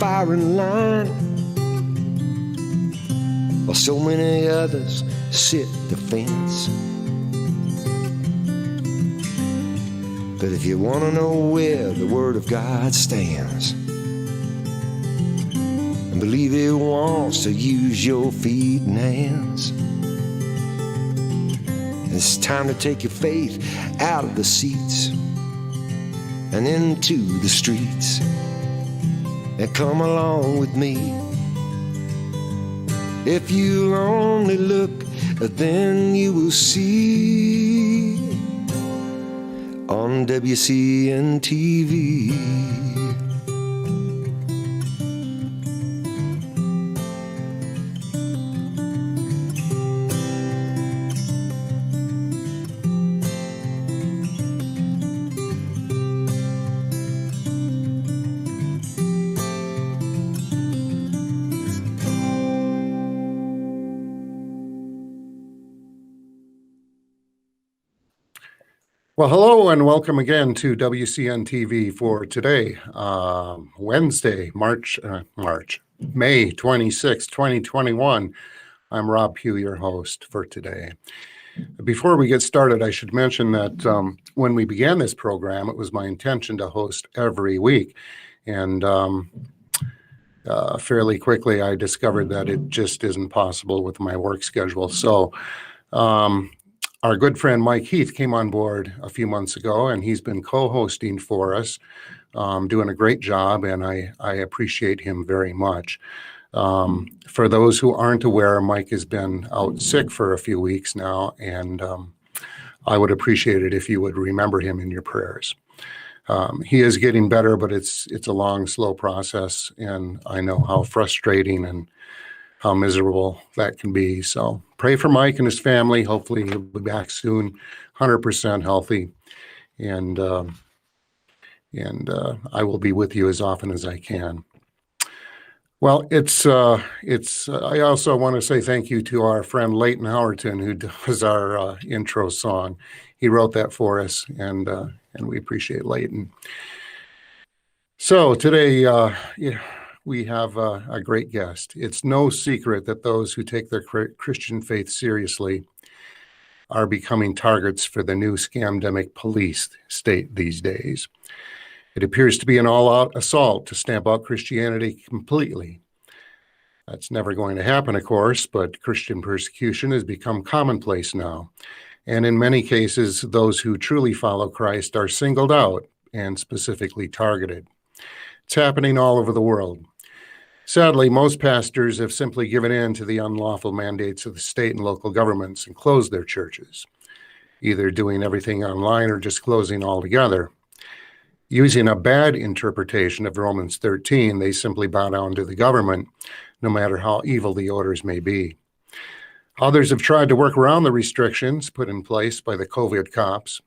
firing line, while so many others sit the fence. But if you want to know where the Word of God stands, and believe it wants to use your feet and hands, it's time to take your faith out of the seats and into the streets, and come along with me. If you only look, then you will see on WCN-TV. Well, hello and welcome again to WCN-TV for today, Wednesday, May 26, 2021. I'm Rob Pue, your host for today. Before we get started, I should mention that when we began this program, it was my intention to host every week. And fairly quickly, I discovered that it just isn't possible with my work schedule. So our good friend Mike Heath came on board a few months ago, and he's been co-hosting for us, doing a great job, and I appreciate him very much. For those who aren't aware, Mike has been out sick for a few weeks now, and I would appreciate it if you would remember him in your prayers. He is getting better, but it's a long, slow process, and I know how frustrating and how miserable that can be. So pray for Mike and his family. Hopefully he'll be back soon, 100% healthy. And I will be with you as often as I can. Well, I also want to say thank you to our friend Leighton Howerton, who does our intro song. He wrote that for us, and we appreciate Leighton. So today, we have a great guest. It's no secret that those who take their Christian faith seriously are becoming targets for the new scamdemic police state these days. It appears to be an all-out assault to stamp out Christianity completely. That's never going to happen, of course, but Christian persecution has become commonplace now. And in many cases, those who truly follow Christ are singled out and specifically targeted. It's happening all over the world. Sadly, most pastors have simply given in to the unlawful mandates of the state and local governments and closed their churches, either doing everything online or just closing altogether. Using a bad interpretation of Romans 13, they simply bow down to the government, no matter how evil the orders may be. Others have tried to work around the restrictions put in place by the COVID cops,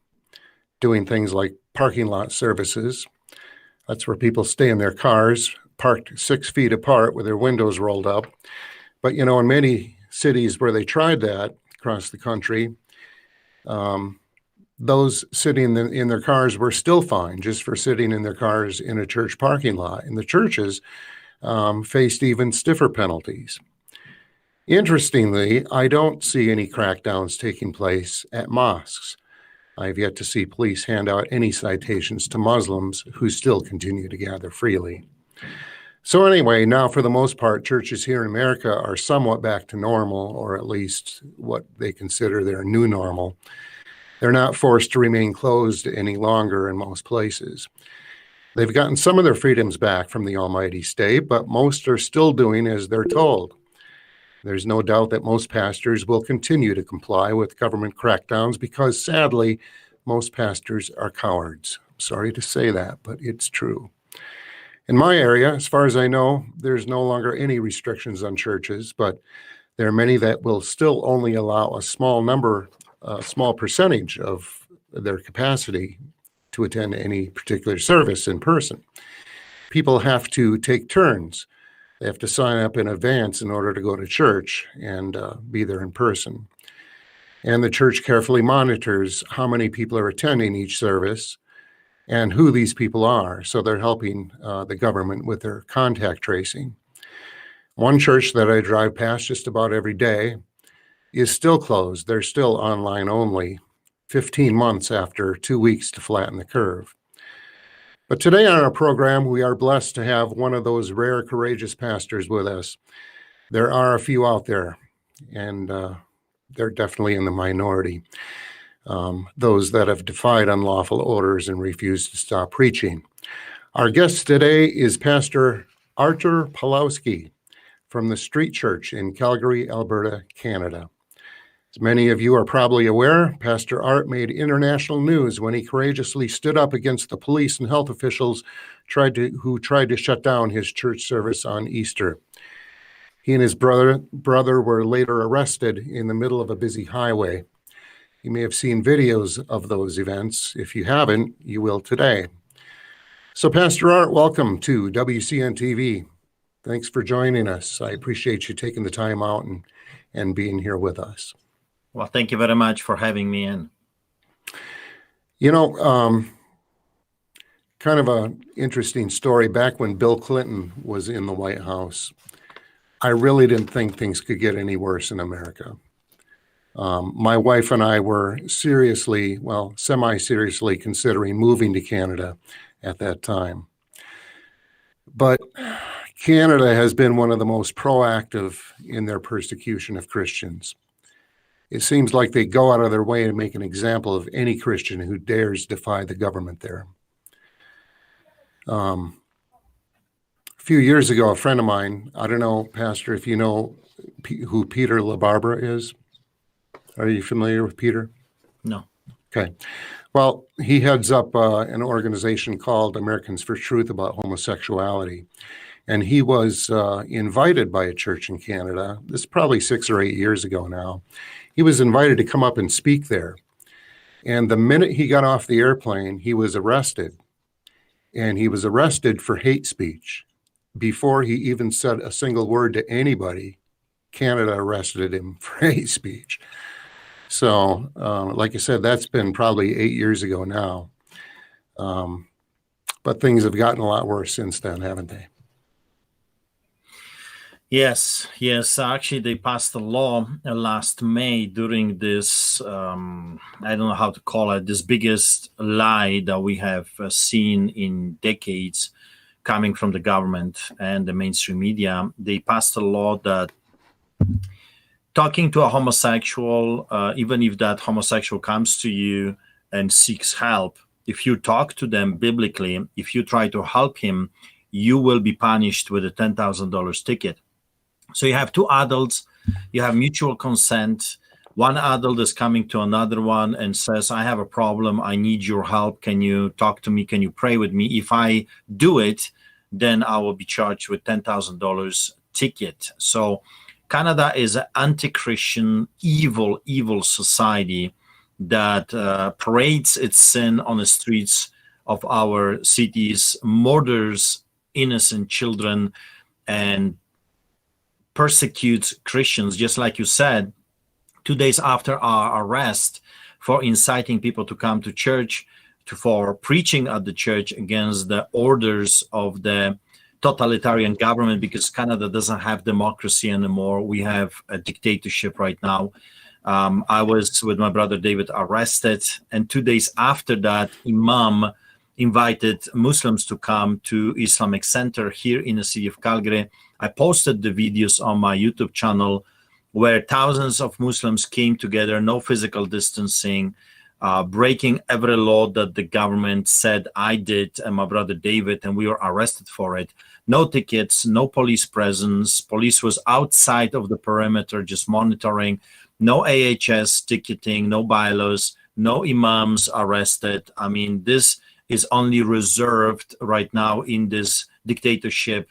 doing things like parking lot services. That's where people stay in their cars, parked 6 feet apart with their windows rolled up. But, in many cities where they tried that across the country, those sitting in their cars were still fined just for sitting in their cars in a church parking lot. And the churches faced even stiffer penalties. Interestingly, I don't see any crackdowns taking place at mosques. I've yet to see police hand out any citations to Muslims who still continue to gather freely. So anyway, now for the most part, churches here in America are somewhat back to normal, or at least what they consider their new normal. They're not forced to remain closed any longer in most places. They've gotten some of their freedoms back from the almighty state, but most are still doing as they're told. There's no doubt that most pastors will continue to comply with government crackdowns because, sadly, most pastors are cowards. Sorry to say that, but it's true. In my area, as far as I know, there's no longer any restrictions on churches, but there are many that will still only allow a small percentage of their capacity to attend any particular service in person. People have to take turns. They have to sign up in advance in order to go to church and be there in person. And the church carefully monitors how many people are attending each service and who these people are. So they're helping the government with their contact tracing. One church that I drive past just about every day is still closed. They're still online only, 15 months after 2 weeks to flatten the curve. But today on our program, we are blessed to have one of those rare, courageous pastors with us. There are a few out there, and they're definitely in the minority. Those that have defied unlawful orders and refused to stop preaching. Our guest today is Pastor Art Pawlowski from the Street Church in Calgary, Alberta, Canada. As many of you are probably aware, Pastor Art made international news when he courageously stood up against the police and health officials who tried to shut down his church service on Easter. He and his brother were later arrested in the middle of a busy highway. You may have seen videos of those events. If you haven't, you will today. So Pastor Art, welcome to WCN-TV. Thanks for joining us. I appreciate you taking the time out and being here with us. Well, thank you very much for having me in. You know, kind of an interesting story. Back when Bill Clinton was in the White House, I really didn't think things could get any worse in America. My wife and I were semi-seriously considering moving to Canada at that time. But Canada has been one of the most proactive in their persecution of Christians. It seems like they go out of their way to make an example of any Christian who dares defy the government there. A few years ago, a friend of mine, I don't know, Pastor, if you know who Peter LaBarbera is. Are you familiar with Peter? No. Okay. Well, he heads up an organization called Americans for Truth about homosexuality. And he was invited by a church in Canada. This is probably 6 or 8 years ago now. He was invited to come up and speak there. And the minute he got off the airplane, he was arrested. And he was arrested for hate speech. Before he even said a single word to anybody, Canada arrested him for hate speech. So, like I said, that's been probably 8 years ago now. But things have gotten a lot worse since then, haven't they? Yes. Actually, they passed a law last May during this, I don't know how to call it, this biggest lie that we have seen in decades coming from the government and the mainstream media. They passed a law that talking to a homosexual, even if that homosexual comes to you and seeks help, if you talk to them biblically, if you try to help him, you will be punished with a $10,000 ticket. So you have two adults, you have mutual consent. One adult is coming to another one and says, I have a problem, I need your help. Can you talk to me? Can you pray with me? If I do it, then I will be charged with $10,000 ticket. So Canada is an anti-Christian, evil society that parades its sin on the streets of our cities, murders innocent children, and persecutes Christians, just like you said, 2 days after our arrest for inciting people to come to church, for preaching at the church against the orders of the totalitarian government, because Canada doesn't have democracy anymore. We have a dictatorship right now. I was with my brother David arrested, and 2 days after that, Imam invited Muslims to come to Islamic Center here in the city of Calgary. I posted the videos on my YouTube channel where thousands of Muslims came together, no physical distancing, breaking every law that the government said I did and my brother David, and we were arrested for it. No tickets, no police presence. Police was outside of the perimeter, just monitoring. No AHS ticketing, no bylaws, no imams arrested. I mean, this is only reserved right now in this dictatorship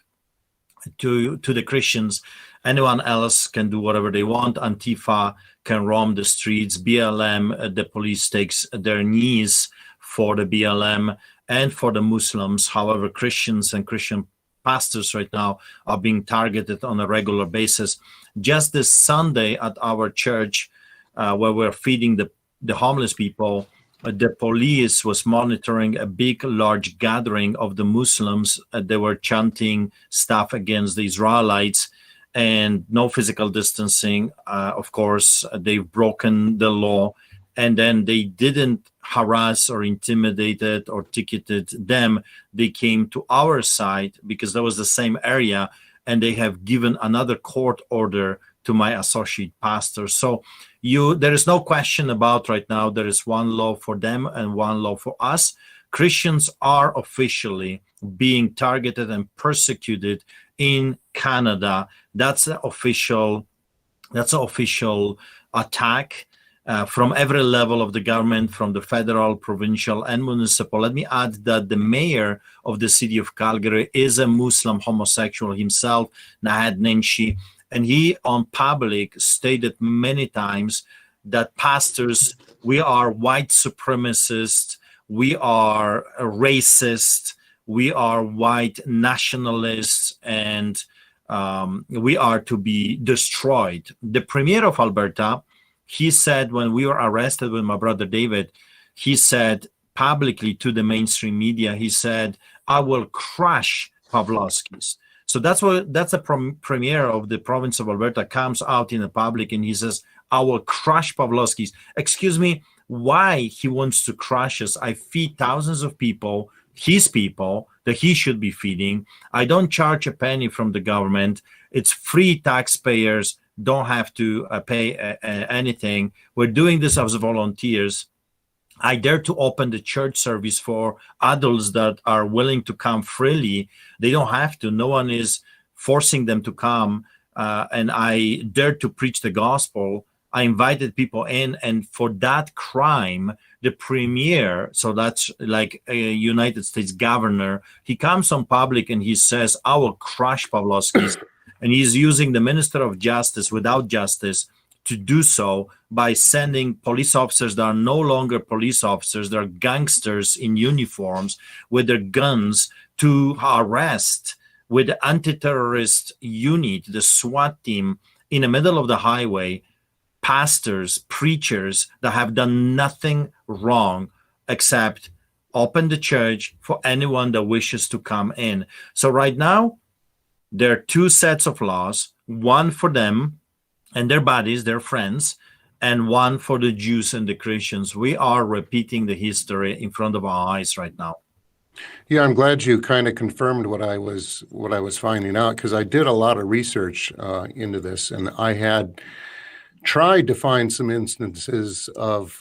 to the Christians. Anyone else can do whatever they want. Antifa can roam the streets. BLM, the police takes their knees for the BLM and for the Muslims. However, Christians and Christian pastors right now are being targeted on a regular basis. Just this Sunday at our church, where we're feeding the homeless people, the police was monitoring a big, large gathering of the Muslims. They were chanting stuff against the Israelites, and no physical distancing. Of course, they've broken the law, and then they didn't harass or intimidated or ticketed them. They came to our side because that was the same area, and they have given another court order to my associate pastor. So there is no question about right now, there is one law for them and one law for us. Christians are officially being targeted and persecuted in Canada. That's an official attack from every level of the government, from the federal, provincial, and municipal. Let me add that the mayor of the city of Calgary is a Muslim homosexual himself, Naheed Nenshi, and he on public stated many times that pastors, we are white supremacists, we are racist, we are white nationalists, and we are to be destroyed. The premier of Alberta, he said, when we were arrested with my brother David, he said publicly to the mainstream media, he said, I will crush Pawlowskis. So that's the premier of the province of Alberta comes out in the public and he says, I will crush Pawlowskis. Excuse me, why he wants to crush us? I feed thousands of people, his people, that he should be feeding. I don't charge a penny from the government. It's free. Taxpayers don't have to pay anything. We're doing this as volunteers. I dare to open the church service for adults that are willing to come freely. They don't have to. No one is forcing them to come. And I dare to preach the gospel. I invited people in, and for that crime, the premier, so that's like a United States governor, he comes on public and he says, I will crush Pawlowski's. And he's using the Minister of Justice without justice to do so by sending police officers that are no longer police officers, they're gangsters in uniforms with their guns to arrest with the anti-terrorist unit, the SWAT team, in the middle of the highway, pastors, preachers that have done nothing wrong except open the church for anyone that wishes to come in. So right now, there are two sets of laws, one for them and their buddies, their friends, and one for the Jews and the Christians. We are repeating the history in front of our eyes right now. Yeah, I'm glad you kind of confirmed what I was finding out, because I did a lot of research into this, and I had tried to find some instances of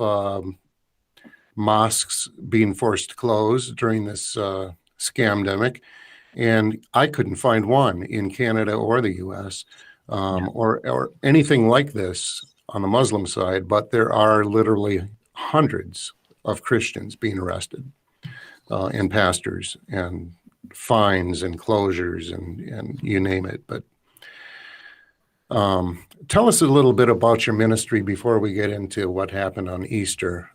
mosques being forced to close during this scamdemic, and I couldn't find one in Canada or the U.S. Or anything like this on the Muslim side, but there are literally hundreds of Christians being arrested, and pastors, and fines and closures and you name it. But tell us a little bit about your ministry before we get into what happened on Easter.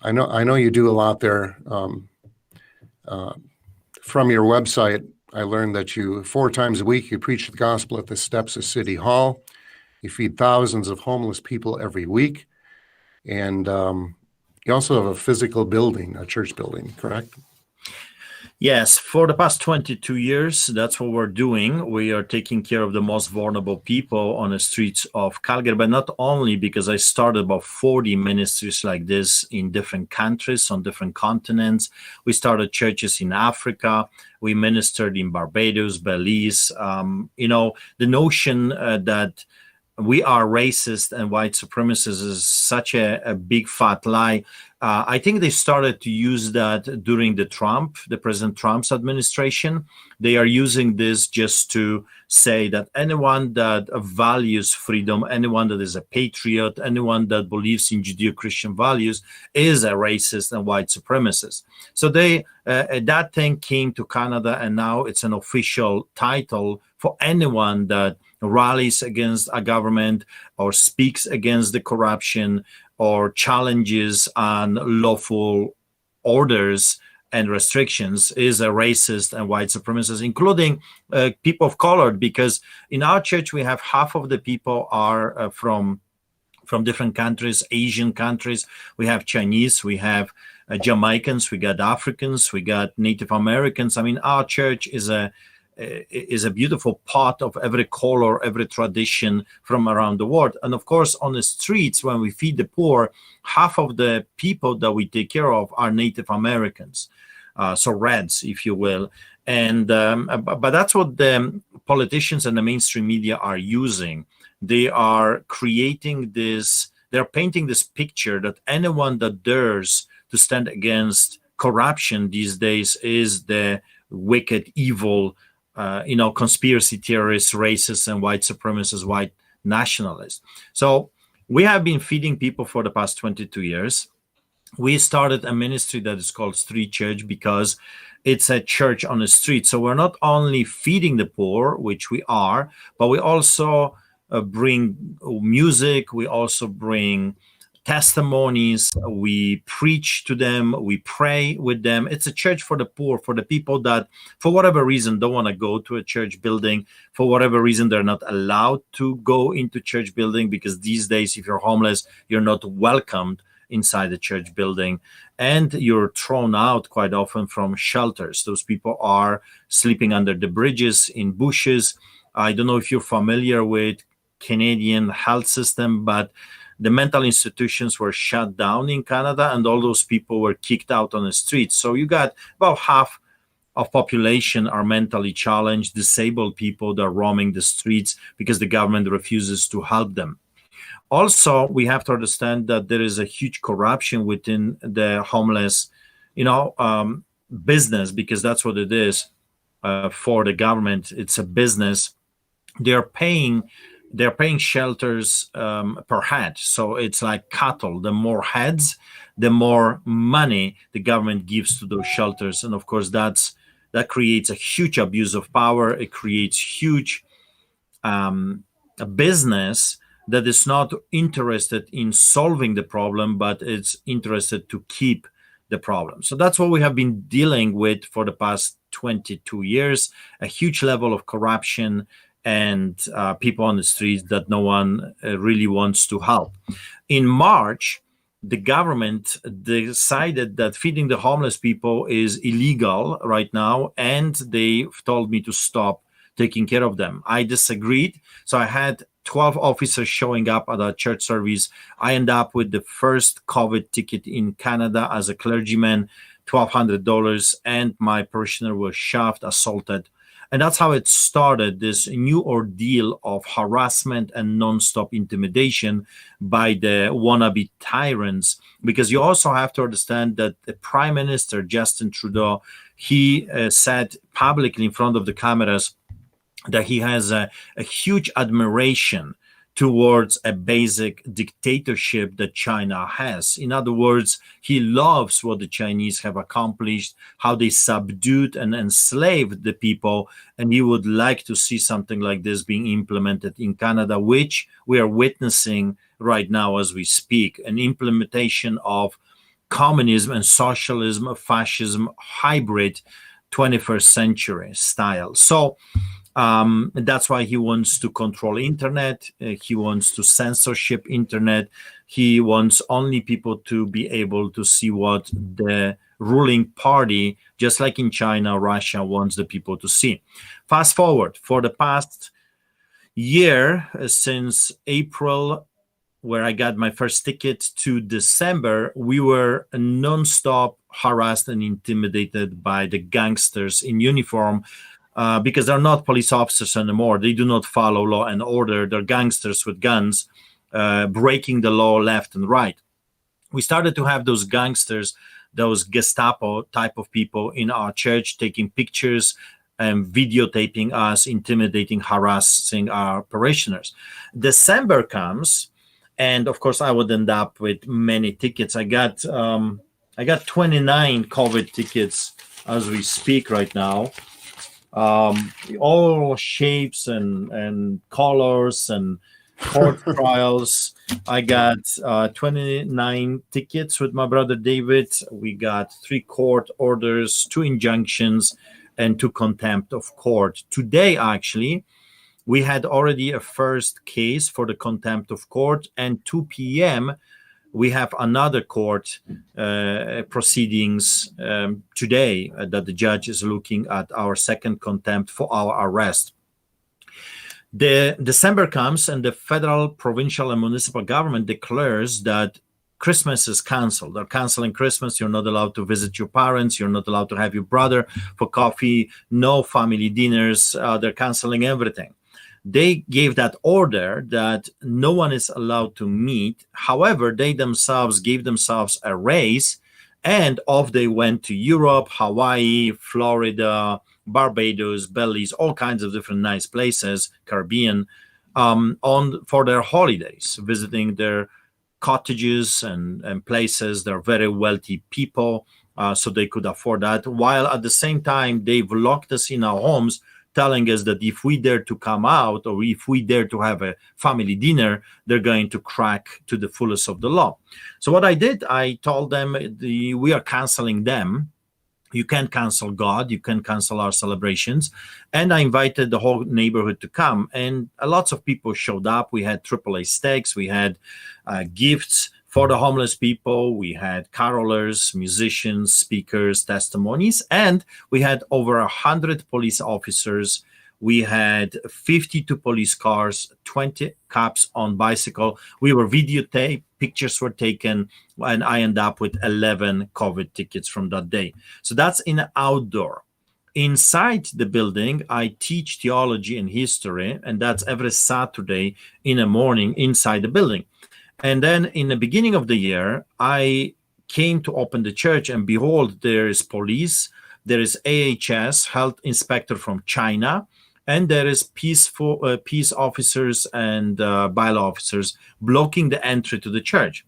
I know you do a lot there. From your website, I learned that 4 times a week you preach the gospel at the steps of City Hall. You feed thousands of homeless people every week. And you also have a physical building, a church building, correct? Yes, for the past 22 years, that's what we're doing. We are taking care of the most vulnerable people on the streets of Calgary, but not only, because I started about 40 ministries like this in different countries, on different continents. We started churches in Africa. We ministered in Barbados, Belize. The notion that we are racist and white supremacists is such a big fat lie. I think they started to use that during the President Trump's administration. They are using this just to say that anyone that values freedom, anyone that is a patriot, anyone that believes in Judeo-Christian values is a racist and white supremacist. So that thing came to Canada, and now it's an official title for anyone that rallies against a government or speaks against the corruption or challenges unlawful orders and restrictions is a racist and white supremacist, including people of color, because in our church we have half of the people are from from different countries, Asian countries. We have Chinese, we have Jamaicans, we got Africans, we got Native Americans. I mean, our church is a beautiful pot of every color, every tradition from around the world. And of course, on the streets, when we feed the poor, half of the people that we take care of are Native Americans, so Reds, if you will. And but that's what the politicians and the mainstream media are using. They are creating this, they're painting this picture that anyone that dares to stand against corruption these days is the wicked, evil, conspiracy theorists, racists, and white supremacists, white nationalists. So we have been feeding people for the past 22 years. We started a ministry that is called Street Church because it's a church on the street. So we're not only feeding the poor, which we are, but we also bring music, we also bring testimonies, we preach to them, we pray with them. It's a church for the poor, for the people that, for whatever reason, don't want to go to a church building, for whatever reason, they're not allowed to go into church building, because these days, if you're homeless, you're not welcomed inside the church building, and you're thrown out quite often from shelters. Those people are sleeping under the bridges, in bushes. I don't know if you're familiar with Canadian health system, but the mental institutions were shut down in Canada, and all those people were kicked out on the streets. So you got about half of population are mentally challenged, disabled people that are roaming the streets because the government refuses to help them. Also, we have to understand that there is a huge corruption within the homeless, business, because that's what it is for the government. It's a business. They're paying shelters per head. So it's like cattle. The more heads, the more money the government gives to those shelters. And of course, that creates a huge abuse of power. It creates huge a business that is not interested in solving the problem, but it's interested to keep the problem. So that's what we have been dealing with for the past 22 years, a huge level of corruption and people on the streets that no one really wants to help. In March, the government decided that feeding the homeless people is illegal right now, and they told me to stop taking care of them. I disagreed. So I had 12 officers showing up at a church service. I ended up with the first COVID ticket in Canada as a clergyman, $1,200, and my parishioner was shoved, assaulted. And that's how it started, this new ordeal of harassment and nonstop intimidation by the wannabe tyrants. Because you also have to understand that the Prime Minister, Justin Trudeau, he said publicly in front of the cameras that he has a huge admiration towards a basic dictatorship that China has. In other words, he loves what the Chinese have accomplished, how they subdued and enslaved the people, and he would like to see something like this being implemented in Canada, which we are witnessing right now as we speak, an implementation of communism and socialism, fascism, hybrid 21st century style. So that's why he wants to control internet. He wants to censorship internet. He wants only people to be able to see what the ruling party, just like in China, Russia, wants the people to see. Fast forward, for the past year, since April, where I got my first ticket, to December, we were non-stop harassed and intimidated by the gangsters in uniform. Because they're not police officers anymore. They do not follow law and order. They're gangsters with guns, breaking the law left and right. We started to have those gangsters, those Gestapo type of people in our church, taking pictures and videotaping us, intimidating, harassing our parishioners. December comes, and of course, I would end up with many tickets. I got 29 COVID tickets as we speak right now. All shapes and colors and court trials. I got 29 tickets with my brother David. We got 3 court orders, 2 injunctions, and 2 contempt of court. Today, actually, we had already a first case for the contempt of court, and 2 p.m. we have another court proceedings today that the judge is looking at our second contempt for our arrest. The December comes and the federal, provincial, and municipal government declares that Christmas is canceled. They're canceling Christmas. You're not allowed to visit your parents. You're not allowed to have your brother for coffee. No family dinners. They're canceling everything. They gave that order that no one is allowed to meet. However, they themselves gave themselves a raise, and off they went to Europe, Hawaii, Florida, Barbados, Belize, all kinds of different nice places, Caribbean, for their holidays, visiting their cottages and places. They're very wealthy people, so they could afford that. While at the same time, they've locked us in our homes, telling us that if we dare to come out or if we dare to have a family dinner, they're going to crack to the fullest of the law. So what I did, I told them we are canceling them. You can't cancel God. You can cancel our celebrations. And I invited the whole neighborhood to come. And lots of people showed up. We had AAA steaks. We had gifts for the homeless people. We had carolers, musicians, speakers, testimonies. And we had over 100 police officers. We had 52 police cars, 20 cops on bicycle. We were videotaped, pictures were taken, and I ended up with 11 COVID tickets from that day. So that's in outdoor. Inside the building, I teach theology and history, and that's every Saturday in the morning inside the building. And then in the beginning of the year, I came to open the church, and behold, there is police, there is AHS, health inspector from China, and there is peace officers and bylaw officers blocking the entry to the church.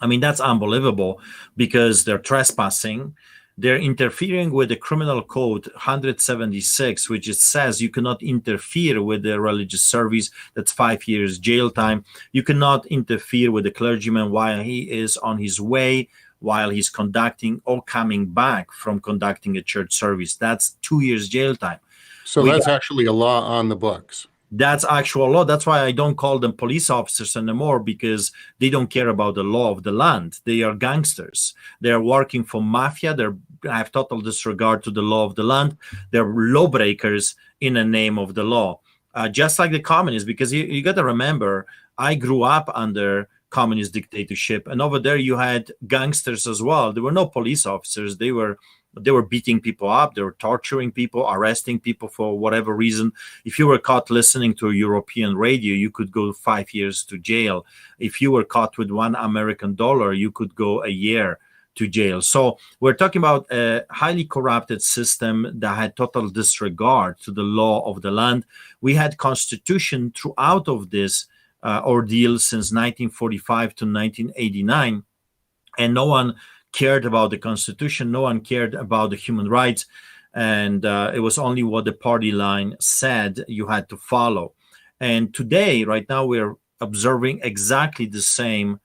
I mean, that's unbelievable because they're trespassing. They're interfering with the criminal code 176, which it says you cannot interfere with the religious service. That's 5 years jail time. You cannot interfere with the clergyman while he is on his way, while he's conducting or coming back from conducting a church service. That's 2 years jail time. So that's actually a law on the books. That's actual law. That's why I don't call them police officers anymore, because they don't care about the law of the land. They are gangsters. They are working for mafia. They have total disregard to the law of the land. They're lawbreakers in the name of the law, just like the communists, because you got to remember, I grew up under communist dictatorship, and over there you had gangsters as well. There were no police officers. They were beating people up. They were torturing people, arresting people for whatever reason. If you were caught listening to a European radio, you could go 5 years to jail. If you were caught with $1 American, you could go a year to jail. So we're talking about a highly corrupted system that had total disregard to the law of the land. We had constitution throughout of this ordeal since 1945 to 1989, and no one cared about the Constitution. No one cared about the human rights. And it was only what the party line said you had to follow. And today, right now, we're observing exactly the same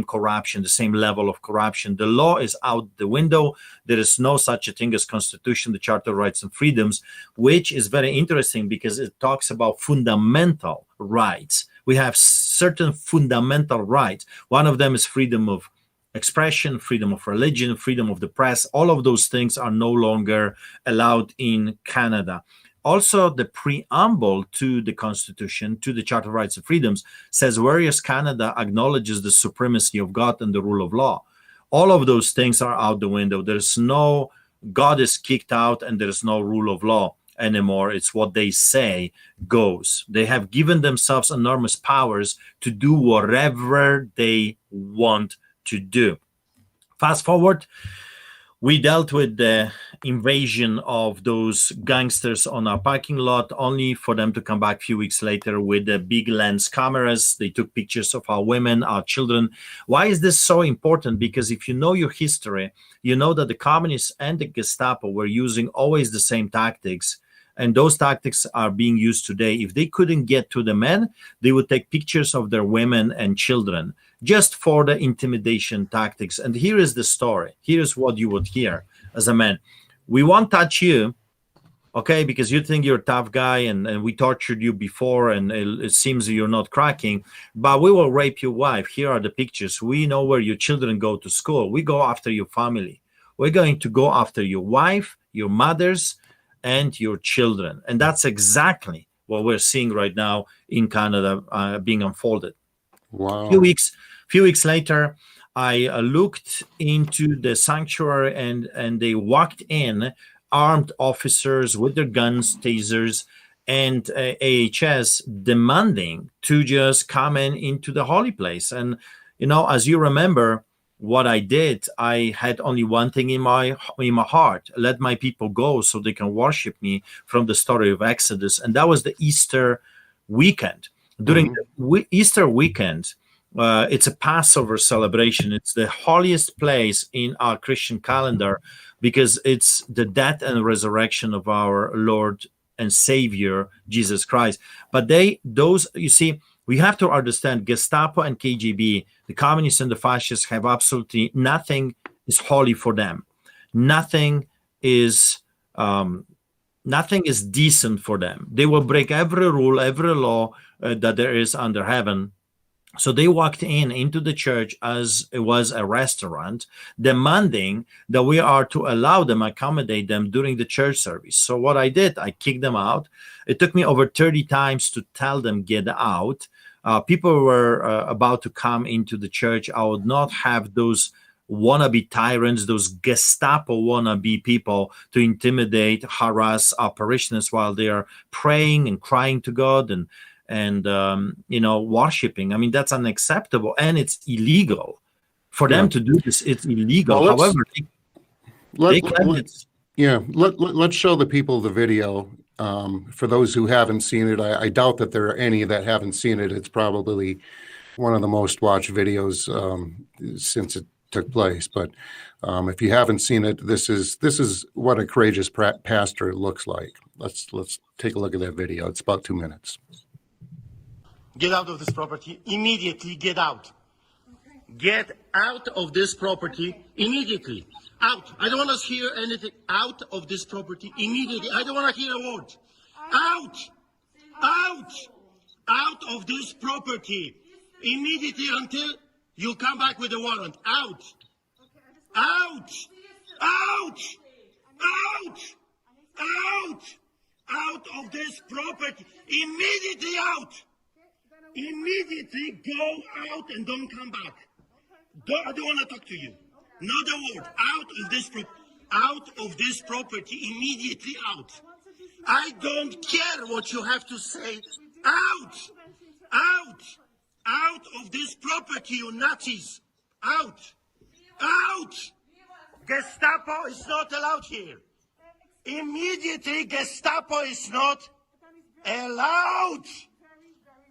corruption, the same level of corruption. The law is out the window. There is no such a thing as Constitution, the Charter of Rights and Freedoms, which is very interesting because it talks about fundamental rights. We have certain fundamental rights. One of them is freedom of expression, freedom of religion, freedom of the press. All of those things are no longer allowed in Canada. Also, the preamble to the Constitution, to the Charter of Rights and Freedoms, says whereas Canada acknowledges the supremacy of God and the rule of law. All of those things are out the window. There's no, God is kicked out and there's no rule of law anymore. It's what they say goes. They have given themselves enormous powers to do whatever they want to do. Fast forward, we dealt with the invasion of those gangsters on our parking lot, only for them to come back a few weeks later with the big lens cameras. They took pictures of our women, our children. Why is this so important? Because if you know your history, you know that the communists and the Gestapo were using always the same tactics. And those tactics are being used today. If they couldn't get to the men, they would take pictures of their women and children just for the intimidation tactics. And here is the story. Here is what you would hear as a man. We won't touch you. okay, because you think you're a tough guy and we tortured you before and it seems you're not cracking, but we will rape your wife. Here are the pictures. We know where your children go to school. We go after your family. We're going to go after your wife, your mothers, and your children. And that's exactly what we're seeing right now in Canada being unfolded. Wow. Few weeks later, I looked into the sanctuary and they walked in, armed officers with their guns, tasers, and AHS demanding to just come into the holy place. And, as you remember, what I did, I had only one thing in my heart: let my people go so they can worship me, from the story of Exodus. And that was the Easter weekend. During the Easter weekend, it's a Passover celebration. It's the holiest place in our Christian calendar because it's the death and resurrection of our Lord and Savior, Jesus Christ. But you see, we have to understand Gestapo and KGB, the communists and the fascists, have absolutely nothing is holy for them. Nothing is decent for them. They will break every rule, every law that there is under heaven. So they walked into the church as it was a restaurant, demanding that we are to allow them, accommodate them during the church service. So what I did, I kicked them out. It took me over 30 times to tell them, get out. People were about to come into the church. I would not have those wannabe tyrants, those Gestapo wannabe people to intimidate, harass our parishioners while they are praying and crying to God and worshiping. I mean, that's unacceptable, and it's illegal for them to do this. It's illegal. Well, however, let's show the people the video. For those who haven't seen it, I doubt that there are any that haven't seen it. It's probably one of the most watched videos since it took place. But if you haven't seen it, this is what a courageous pastor looks like. Let's take a look at that video. It's about 2 minutes. Get out of this property immediately. Get out. Get out of this property immediately. Out. I don't want to hear anything. Out of this property immediately. I don't want to hear a word. Out. Out. Out of this property immediately until you come back with a warrant. Out. Out. Out. Out. Out. Out of this property immediately. Out. Immediately go out and don't come back. I don't want to talk to you. Not a word. Out of this property immediately. Out. I don't care what you have to say. Out. Out. Out of this property, you Nazis. Out. Out. Gestapo is not allowed here. Immediately, Gestapo is not allowed.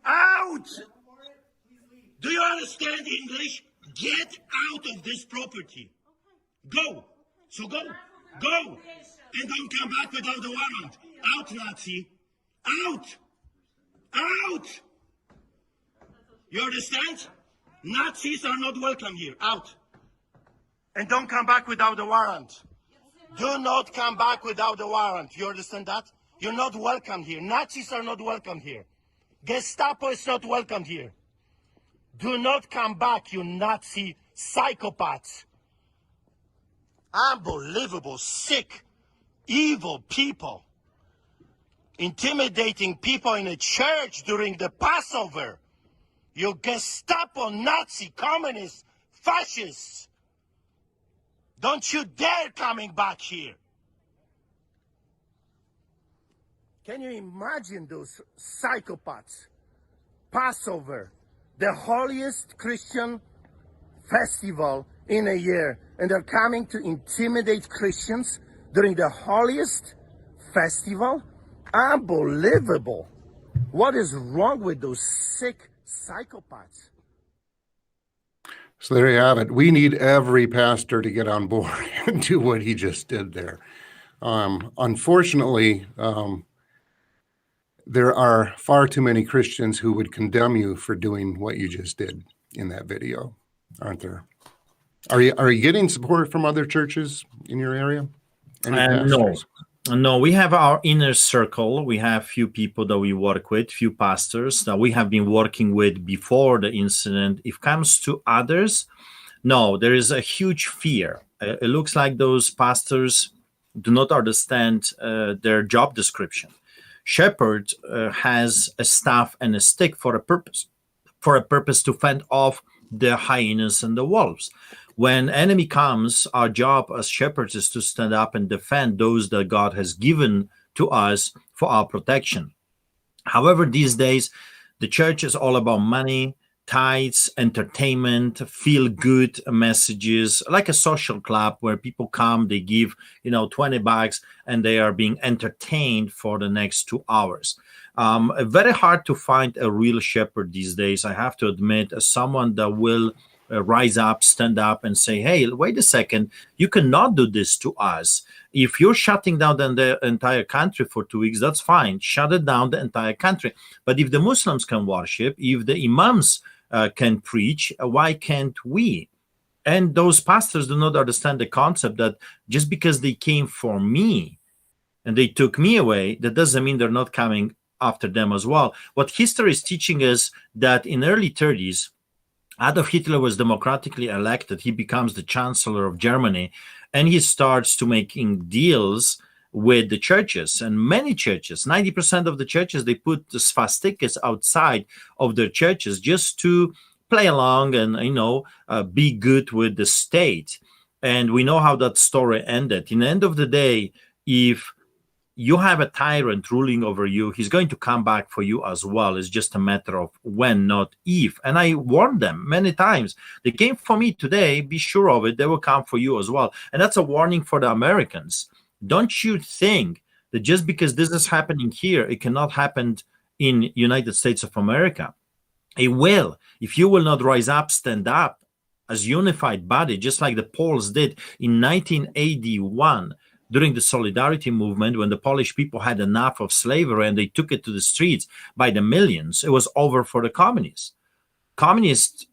Out! Do you understand English? Get out of this property. Go. So go. Go. And don't come back without a warrant. Out, Nazi. Out. Out. You understand? Nazis are not welcome here. Out. And don't come back without a warrant. Do not come back without a warrant. You understand that? You're not welcome here. Nazis are not welcome here. Gestapo is not welcome here. Do not come back, you Nazi psychopaths. Unbelievable, sick, evil people. Intimidating people in a church during the Passover. You Gestapo, Nazi, communists, fascists. Don't you dare coming back here. Can you imagine those psychopaths? Passover, the holiest Christian festival in a year, and they're coming to intimidate Christians during the holiest festival? Unbelievable. What is wrong with those sick psychopaths? So there you have it. We need every pastor to get on board and do what he just did there. Unfortunately, there are far too many Christians who would condemn you for doing what you just did in that video, aren't there? Are you getting support from other churches in your area? No, No, we have our inner circle. We have few people that we work with, few pastors that we have been working with before the incident. If it comes to others, no, there is a huge fear. It looks like those pastors do not understand their job description. Shepherd has a staff and a stick for a purpose to fend off the hyenas and the wolves. When enemy comes, our job as shepherds is to stand up and defend those that God has given to us for our protection. However, these days, the church is all about money, tithes, entertainment, feel good messages, like a social club where people come, they give, $20 and they are being entertained for the next 2 hours. Very hard to find a real shepherd these days, I have to admit, as someone that will rise up, stand up and say, hey, wait a second, you cannot do this to us. If you're shutting down the entire country for 2 weeks, that's fine. Shut it down, the entire country. But if the Muslims can worship, if the imams can preach, why can't we? And those pastors do not understand the concept that just because they came for me and they took me away, that doesn't mean they're not coming after them as well. What history is teaching us that in early 30s, Adolf Hitler was democratically elected. He becomes the chancellor of Germany, and he starts to making deals with the churches. And many churches, 90% of the churches, they put the swastikas outside of their churches just to play along and, be good with the state. And we know how that story ended. In the end of the day, if you have a tyrant ruling over you, he's going to come back for you as well. It's just a matter of when, not if. And I warned them many times. They came for me today. Be sure of it. They will come for you as well. And that's a warning for the Americans. Don't you think that just because this is happening here, it cannot happen in United States of America? It will. If you will not rise up, stand up as unified body, just like the Poles did in 1981, during the Solidarity movement, when the Polish people had enough of slavery and they took it to the streets by the millions, it was over for the communists. Communist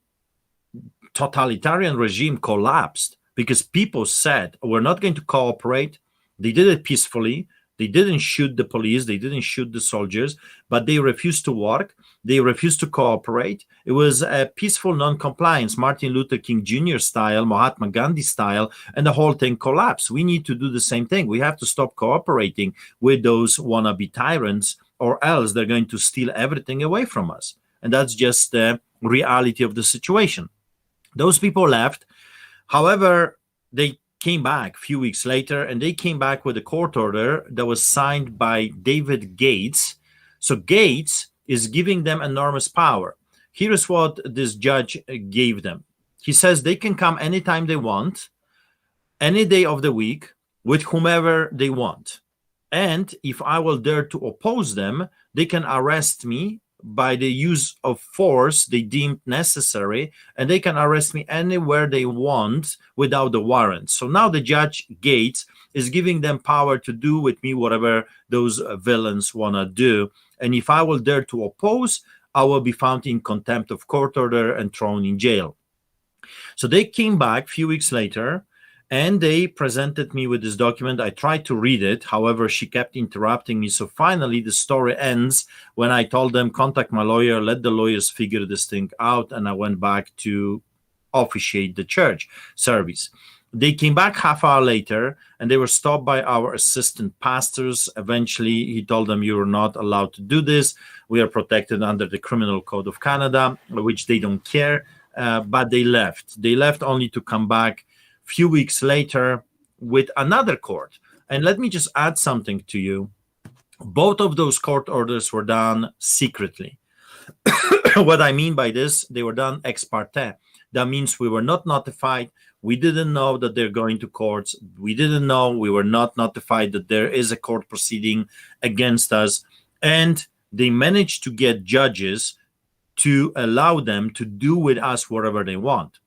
totalitarian regime collapsed because people said, we're not going to cooperate. They did it peacefully. They didn't shoot the police. They didn't shoot the soldiers, but they refused to work. They refused to cooperate. It was a peaceful non-compliance, Martin Luther King Jr. style, Mahatma Gandhi style, and the whole thing collapsed. We need to do the same thing. We have to stop cooperating with those wannabe tyrants, or else they're going to steal everything away from us. And that's just the reality of the situation. Those people left. However, they came back a few weeks later, and they came back with a court order that was signed by David Gates. So Gates is giving them enormous power. Here is what this judge gave them. He says they can come anytime they want, any day of the week, with whomever they want. And if I will dare to oppose them, they can arrest me by the use of force they deemed necessary, and they can arrest me anywhere they want without the warrant. So now the judge Gates is giving them power to do with me whatever those villains want to do. And if I will dare to oppose, I will be found in contempt of court order and thrown in jail. So they came back a few weeks later, and they presented me with this document. I tried to read it. However, she kept interrupting me. So finally, the story ends when I told them, contact my lawyer, let the lawyers figure this thing out. And I went back to officiate the church service. They came back half hour later, and they were stopped by our assistant pastors. Eventually, he told them, you are not allowed to do this. We are protected under the Criminal Code of Canada, which they don't care. But they left. They left only to come back few weeks later with another court. And let me just add something to you. Both of those court orders were done secretly. What I mean by this, they were done ex parte. That means we were not notified. We didn't know that they're going to courts. We didn't know, we were not notified that there is a court proceeding against us. And they managed to get judges to allow them to do with us whatever they want.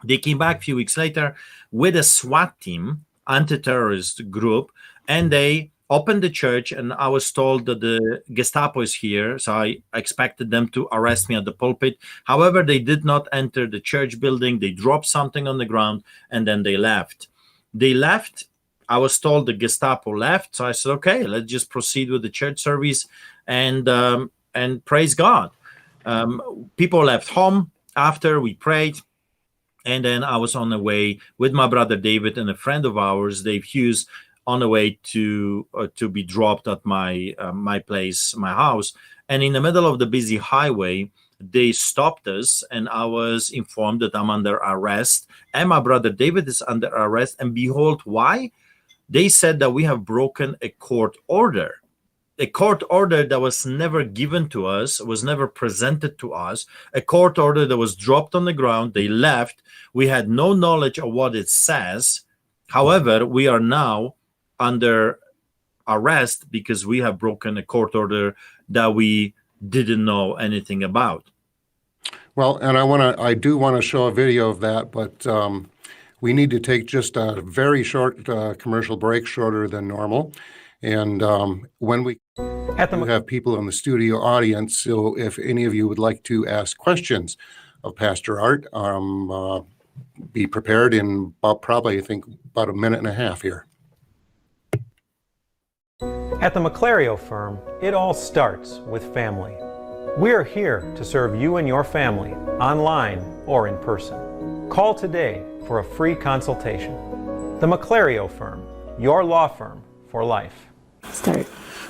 They came back a few weeks later with a SWAT team, anti-terrorist group, and they opened the church, and I was told that the Gestapo is here, so I expected them to arrest me at the pulpit. However, they did not enter the church building. They dropped something on the ground, and then they left. They left I was told the Gestapo left, so I said, okay, let's just proceed with the church service and praise God. People left home after we prayed, and then I was on the way with my brother David and a friend of ours, Dave Hughes, on the way to be dropped at my place, my house. And in the middle of the busy highway, they stopped us, and I was informed that I'm under arrest, and my brother David is under arrest. And behold, why? They said that we have broken a court order. A court order that was never given to us, was never presented to us, a court order that was dropped on the ground. They left. We had no knowledge of what it says. However, we are now under arrest because we have broken a court order that we didn't know anything about. Well, and I do want to show a video of that, but we need to take just a very short commercial break, shorter than normal. And when we have people in the studio audience, so if any of you would like to ask questions of Pastor Art, be prepared in probably, I think, about a minute and a half here. At the McClario firm, it all starts with family. We are here to serve you and your family, online or in person. Call today for a free consultation. The McClario firm, your law firm for life. Start.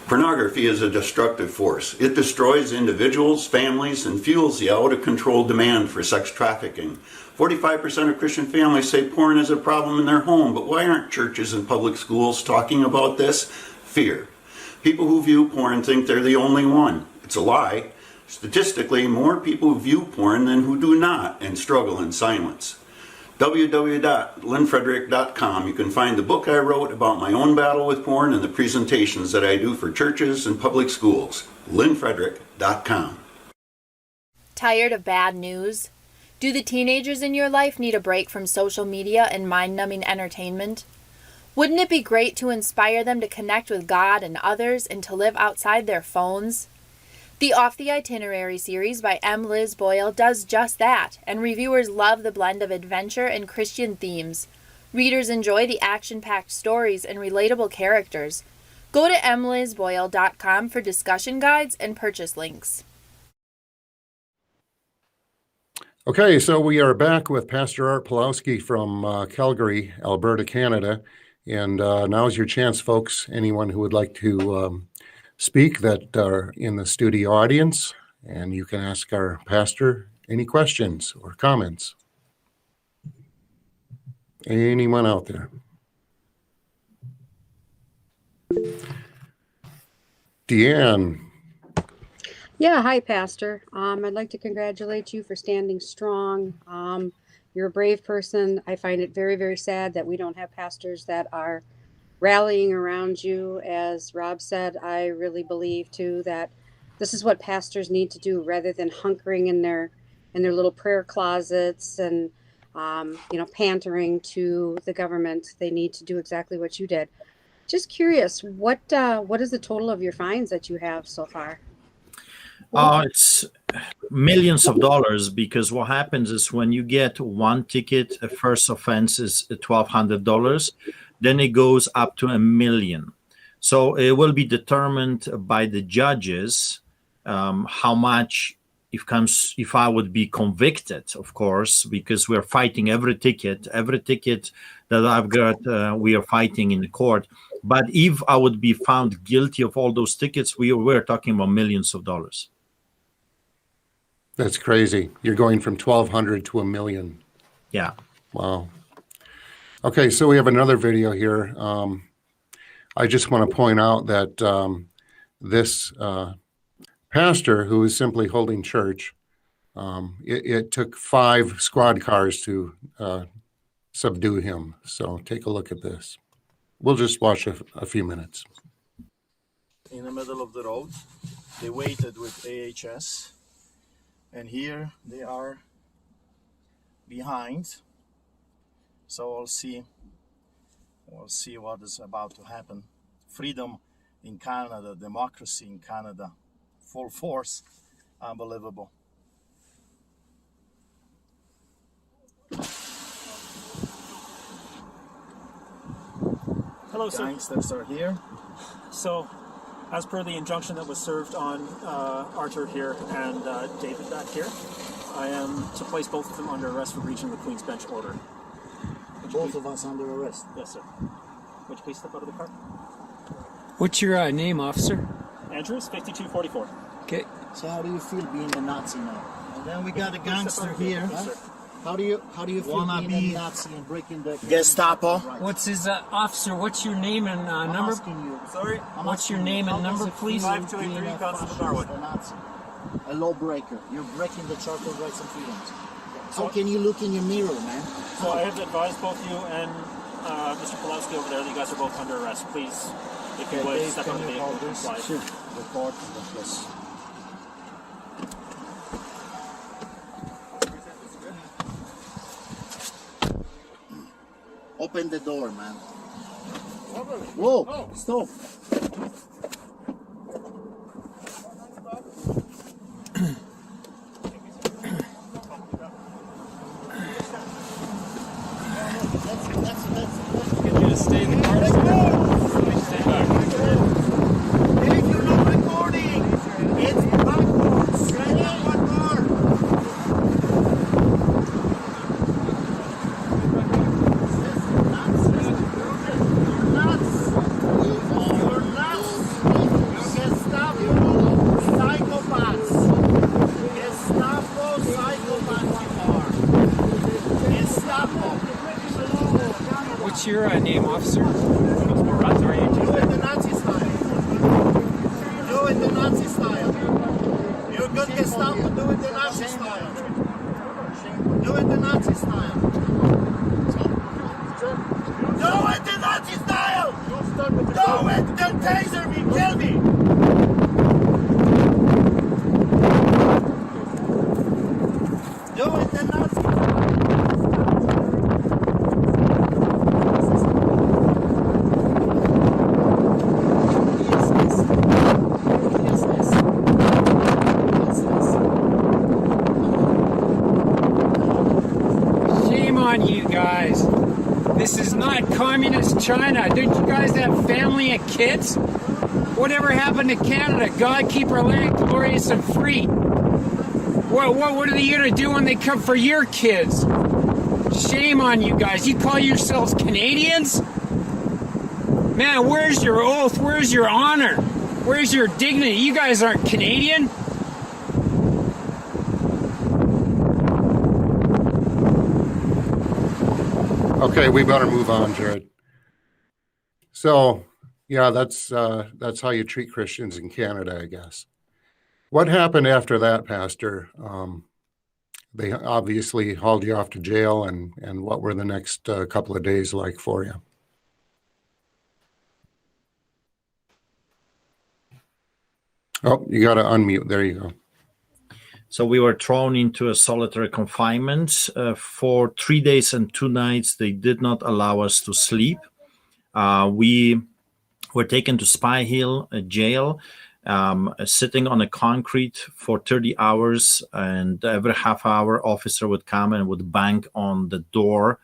Pornography is a destructive force. It destroys individuals, families, and fuels the out-of-control demand for sex trafficking. 45% of Christian families say porn is a problem in their home, but why aren't churches and public schools talking about this? Fear. People who view porn think they're the only one. It's a lie. Statistically, more people view porn than who do not and struggle in silence. www.linfrederick.com. You can find the book I wrote about my own battle with porn and the presentations that I do for churches and public schools. linfrederick.com. Tired of bad news? Do the teenagers in your life need a break from social media and mind-numbing entertainment? Wouldn't it be great to inspire them to connect with God and others and to live outside their phones? The Off the Itinerary series by M. Liz Boyle does just that, and reviewers love the blend of adventure and Christian themes. Readers enjoy the action-packed stories and relatable characters. Go to mlizboyle.com for discussion guides and purchase links. Okay, so we are back with Pastor Art Pawlowski from Calgary, Alberta, Canada. And now's your chance, folks. Anyone who would like to speak that are in the studio audience, and you can ask our pastor any questions or comments. Anyone out there? Deanne. Yeah, hi, Pastor. I'd like to congratulate you for standing strong. You're a brave person. I find it very, very sad that we don't have pastors that are rallying around you. As Rob said, I really believe too that this is what pastors need to do, rather than hunkering in their little prayer closets and pandering to the government. They need to do exactly what you did. Just curious, what is the total of your fines that you have so far? It's millions of dollars, because what happens is when you get one ticket, a first offense is $1,200, then it goes up to $1 million. So it will be determined by the judges how much, if I would be convicted, of course, because we're fighting every ticket that I've got, we are fighting in the court. But if I would be found guilty of all those tickets, we're talking about millions of dollars. That's crazy. You're going from 1,200 to $1 million. Yeah. Wow. Okay, so we have another video here. I just want to point out that this pastor, who is simply holding church, it took 5 squad cars to subdue him. So take a look at this. We'll just watch a few minutes. In the middle of the road, they waited with AHS, and here they are behind. So we'll see what is about to happen. Freedom in Canada, democracy in Canada, full force, unbelievable. Hello, sir. Gangsters are here. So, as per the injunction that was served on Arthur here and David back here, I am to place both of them under arrest for breaching the Queen's Bench order. Both of us under arrest. Yes, sir. Would you please step out of the car? What's your name, officer? Andrews, 5244. Okay. So how do you feel being a Nazi now? And then we got a gangster here. Yes, sir. How do you feel Wanna being be a Nazi and breaking the Gestapo? What's his officer? What's your name and I'm number? asking you. Sorry? What's your name and number, please? 5283 Constable Garwood. A Nazi, a lawbreaker. You're breaking the Charter of Rights and Freedoms. How can you look in your mirror, man? So I have advised both you and Mr. Pawlowski over there that you guys are both under arrest. Please, if you would, Dave, step can out of the you vehicle hold and this? comply. Sure. Report. Yes. Open the door, man. Whoa! Stop! Get you to stay in the car. Stay back. If you're not recording, it's backwards. Right now, one more. You're nuts. You're nuts. You're Gestapo psychopaths. Gestapo psychopaths you are. Gestapo. What's your name, officer? Do it the Nazi style. Do it the Nazi style. You're good Gestapo, do it the Nazi style. Do it the Nazi style. Do it the Nazi style! Do it! They'll taser me, kill me! Do it the Nazi style. Shame on you guys. This is not communist China. Don't you guys have family and kids? Whatever happened to Canada? God keep our land glorious and free. What are they gonna do when they come for your kids? Shame on you guys. You call yourselves Canadians? Man, where's your oath? Where's your honor? Where's your dignity? You guys aren't Canadian. Okay, we better move on, Jared. So, yeah, that's how you treat Christians in Canada, I guess. What happened after that, Pastor? They obviously hauled you off to jail, and what were the next couple of days like for you? Oh, you got to unmute. There you go. So we were thrown into a solitary confinement for 3 days and 2 nights. They did not allow us to sleep. We were taken to Spy Hill jail, sitting on a concrete for 30 hours, and every half hour officer would come and would bang on the door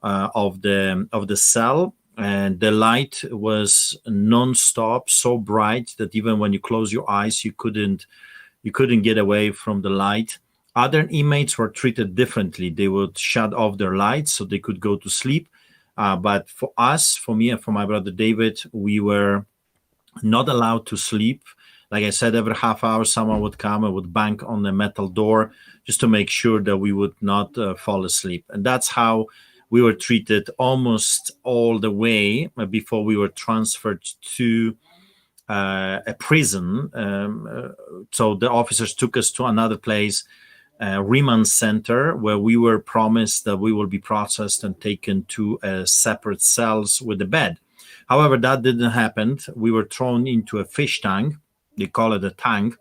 of the cell. And the light was non-stop, so bright that even when you close your eyes, you couldn't get away from the light. Other inmates were treated differently. They would shut off their lights so they could go to sleep. But for us, for me and for my brother David, we were not allowed to sleep. Like I said, every half hour, someone would come and would bang on the metal door just to make sure that we would not fall asleep. And that's how we were treated almost all the way before we were transferred to a prison. So the officers took us to another place, remand center, where we were promised that we will be processed and taken to separate cells with a bed. However, that didn't happen. We were thrown into a fish tank. They call it a tank.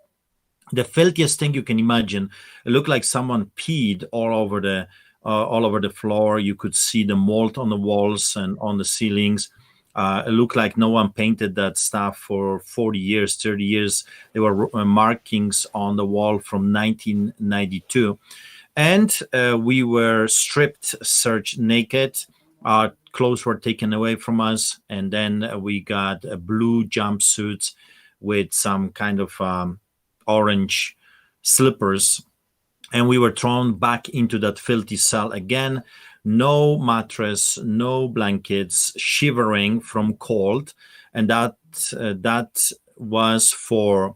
The filthiest thing you can imagine. It looked like someone peed all over the floor. You could see the mold on the walls and on the ceilings. It looked like no one painted that stuff for 40 years, 30 years. There were markings on the wall from 1992. And we were stripped, searched naked. Our clothes were taken away from us, and then we got blue jumpsuits with some kind of orange slippers, and we were thrown back into that filthy cell again. No mattress, no blankets, shivering from cold, and that was for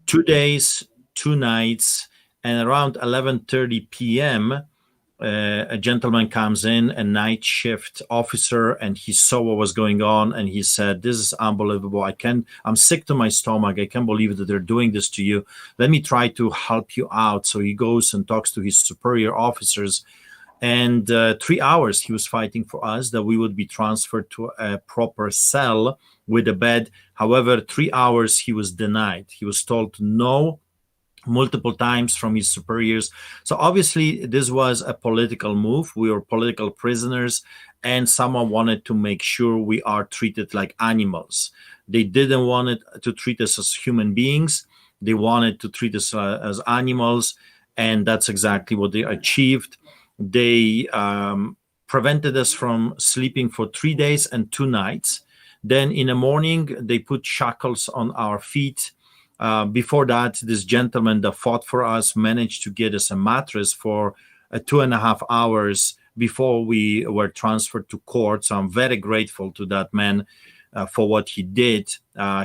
2 days, 2 nights. And around 11:30 p.m., a gentleman comes in, a night shift officer, and he saw what was going on, and he said, "This is unbelievable. I'm sick to my stomach. I can't believe that they're doing this to you. Let me try to help you out." So he goes and talks to his superior officers, and 3 hours he was fighting for us that we would be transferred to a proper cell with a bed. However, 3 hours he was denied. He was told no multiple times from his superiors. So obviously this was a political move. We were political prisoners, and someone wanted to make sure we are treated like animals. They didn't want to treat us as human beings. They wanted to treat us as animals, and that's exactly what they achieved. They prevented us from sleeping for 3 days and 2 nights. Then in the morning, they put shackles on our feet. Before that, this gentleman that fought for us managed to get us a mattress for 2.5 hours before we were transferred to court. So I'm very grateful to that man for what he did.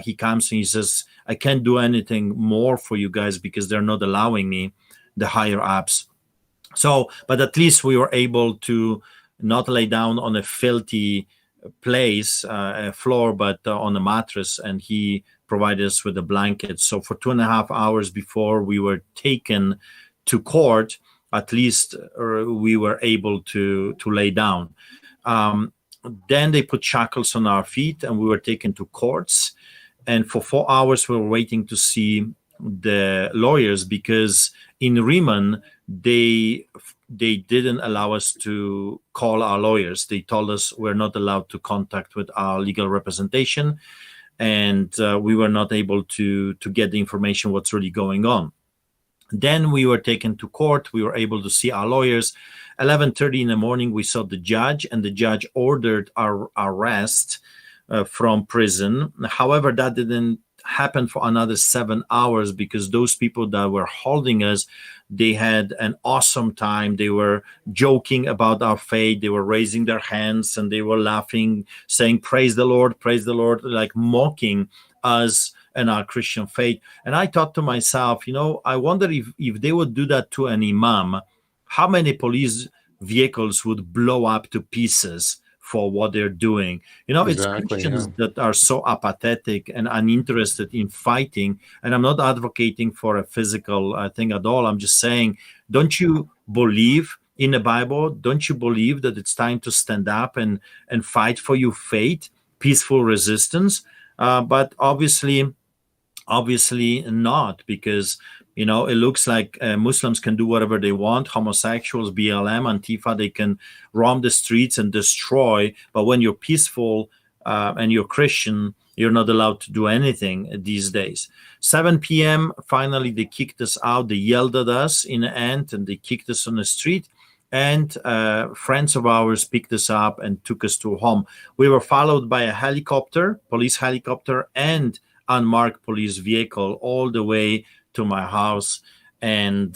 He comes and he says, "I can't do anything more for you guys because they're not allowing me, the higher ups." So, but at least we were able to not lay down on a filthy place, a floor, but on a mattress, and he provided us with a blanket. So for 2.5 hours before we were taken to court, at least we were able to lay down. Then they put shackles on our feet, and we were taken to courts. And for 4 hours, we were waiting to see the lawyers, because in Riemann, they didn't allow us to call our lawyers. They told us we're not allowed to contact with our legal representation, and we were not able to get the information what's really going on. Then we were taken to court. We were able to see our lawyers. 11:30 in the morning, we saw the judge, and the judge ordered our arrest from prison. However, that didn't happen for another 7 hours, because those people that were holding us, they had an awesome time. They were joking about our faith. They were raising their hands and they were laughing, saying, praise the Lord, like mocking us and our Christian faith. And I thought to myself, I wonder if they would do that to an imam, how many police vehicles would blow up to pieces for what they're doing. Exactly, it's Christians that are so apathetic and uninterested in fighting. And I'm not advocating for a physical thing at all. I'm just saying, don't you believe in the Bible? Don't you believe that it's time to stand up and fight for your faith, peaceful resistance? But obviously not, because it looks like Muslims can do whatever they want. Homosexuals, BLM, Antifa, they can roam the streets and destroy. But when you're peaceful and you're Christian, you're not allowed to do anything these days. 7 p.m., finally, they kicked us out. They yelled at us in the end, and they kicked us on the street. And friends of ours picked us up and took us to home. We were followed by a helicopter, police helicopter, and unmarked police vehicle all the way to my house. And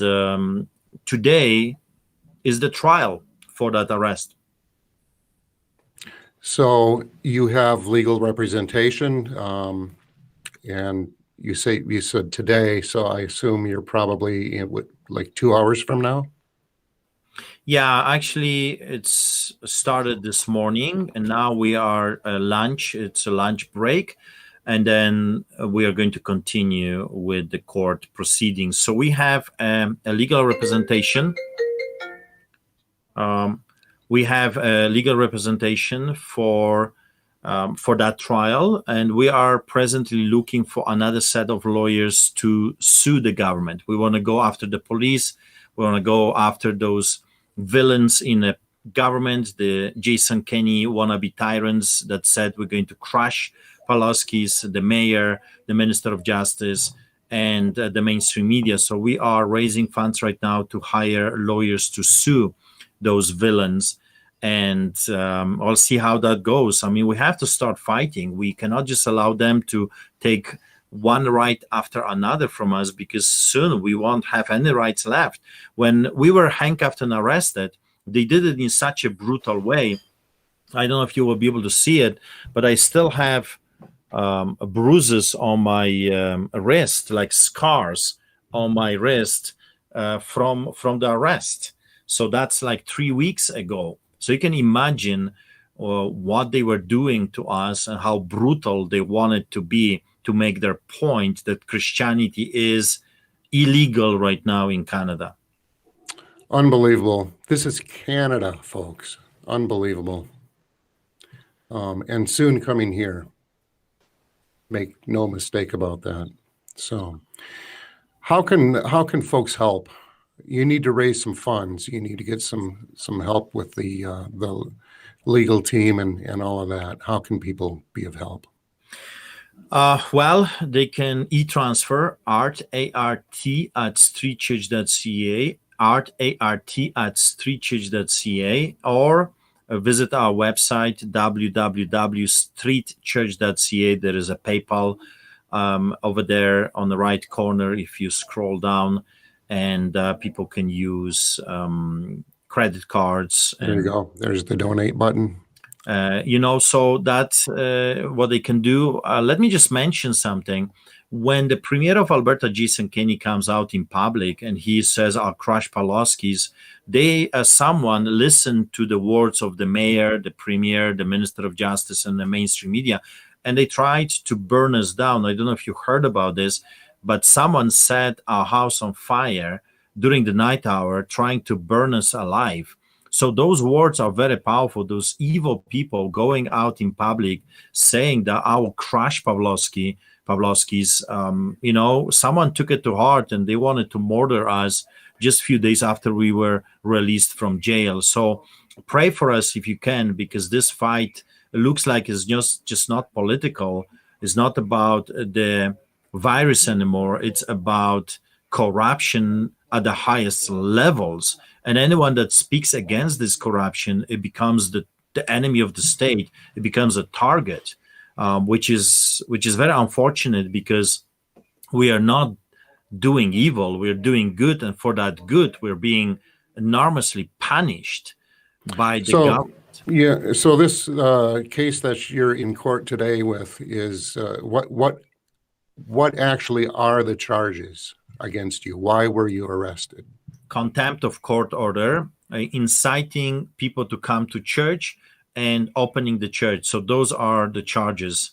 today is the trial for that arrest. So you have legal representation, and you said today, so I assume you're probably like 2 hours from now? Yeah, actually it's started this morning, and now we are lunch. It's a lunch break. And then we are going to continue with the court proceedings. So we have a legal representation. We have a legal representation for that trial, and we are presently looking for another set of lawyers to sue the government. We want to go after the police. We want to go after those villains in the government, the Jason Kenney wannabe tyrants that said we're going to crush Pawlowski's, the mayor, the minister of justice, and the mainstream media. So we are raising funds right now to hire lawyers to sue those villains. and I'll see how that goes. I mean, we have to start fighting. We cannot just allow them to take one right after another from us, because soon we won't have any rights left. When we were handcuffed and arrested, they did it in such a brutal way. I don't know if you will be able to see it, but I still have bruises on my wrist, like scars on my wrist from the arrest. So that's like 3 weeks ago. So you can imagine what they were doing to us and how brutal they wanted to be to make their point that Christianity is illegal right now in Canada. Unbelievable. This is Canada, folks. Unbelievable. And soon coming here. Make no mistake about that. So how can folks help? You need to raise some funds. You need to get some help with the legal team and all of that. How can people be of help? Well, they can e-transfer art, A-R-T, at streetchurch.ca, art, A-R-T, at streetchurch.ca, or visit our website, www.streetchurch.ca. There is a PayPal over there on the right corner if you scroll down, and people can use credit cards. There you go. There's the donate button. So that's what they can do. Let me just mention something. When the premier of Alberta, Jason Kenney, comes out in public and he says, "I'll crush Pawlowskis," someone listened to the words of the mayor, the premier, the minister of justice, and the mainstream media, and they tried to burn us down. I don't know if you heard about this, but someone set our house on fire during the night hour, trying to burn us alive. So those words are very powerful. Those evil people going out in public saying that I will crush Pawlowskis. Someone took it to heart and they wanted to murder us just a few days after we were released from jail. So pray for us if you can, because this fight looks like it's just not political. It's not about the virus anymore. It's about corruption at the highest levels. And anyone that speaks against this corruption, it becomes the enemy of the state. It becomes a target, which is very unfortunate, because we are not doing evil. We're doing good. And for that good, we're being enormously punished by the government. Yeah. So this case that you're in court today with is what actually are the charges against you? Why were you arrested? Contempt of court order, inciting people to come to church, and opening the church. So those are the charges.